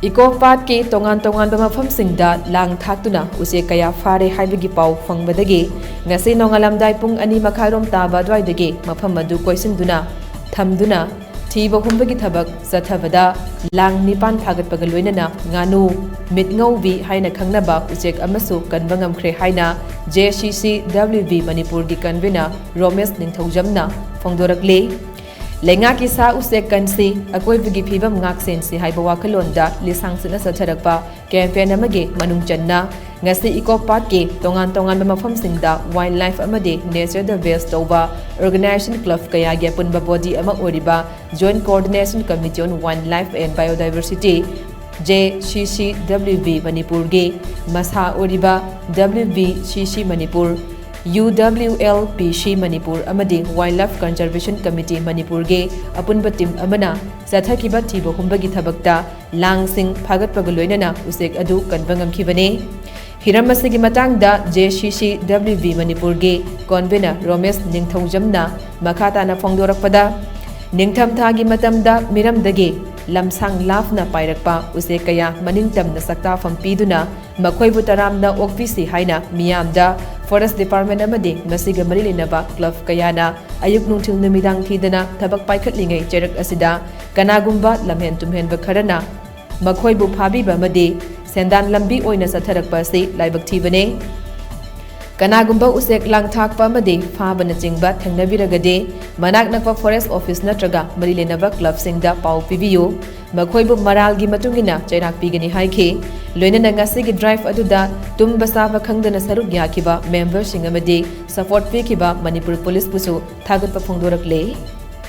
Ikop ke tongan mafam singda lang thaktuna use kaya fare haibagi pau fangbadagi ngasi nongalamdai pung ani makharom taba dwaidagi mafam madu koisinduna thamduna thiba humbagi thabak sathabada lang nipan phagatpaga loinana nganu mitngaubi haina khangnaba uchek amasu kanbangamkhre haina JCCWB Manipur gi convener Romesh Ningthaujamna phongdorakle Lenga ki sa usek kansi akoi bigi phibam ngak sen si haiba wakhalonda lisang sina satharakpa campaign amage manung channa ngasi Ikop ke tongan mafam singda wildlife amade nature the best tauba organization club kaya gi punba body ama oriba joint coordination committee on wildlife and biodiversity JCCWB Manipur ge masa oriba WBCC Manipur UWLPC Manipur amadi Wildlife Conservation Committee Manipur ge apunba team amana sathakiba thiba humbagi thabakta langsing phagatpaga loinana usek adu kanbangam khibane hiram asigi matangda JCCWB Manipur ge convener Romesh Ningthaujamna makhata na phongdorakpada ningtham thagi matamda miramdagi lamsang lafna pairakpa use kaya maningtamna sakta fampiduna makhoi taramna okpisi haina miyamda Forest Department amadi masiga marilinaba club kayana ayuk nungthil numidang thidana thabak paikhatlingai cherak asida kanagumba lamhen tumhenba kharana makhoi bu phabiba amadi sendan lambi oina satharakpa si laibak thibane kanagumba usek langthakpa amadi phabana chingba thengnabiragade manak nakpa forest office natraga marilinaba club singda pau pibiyo makhoi bu maralgi matungina chairak pigani haikhe loinana ngasigi drive aduda tumba saba khangdana saruk yakhiba member sing amadi support pikhiba Manipur police busu thagatpa phongdorakle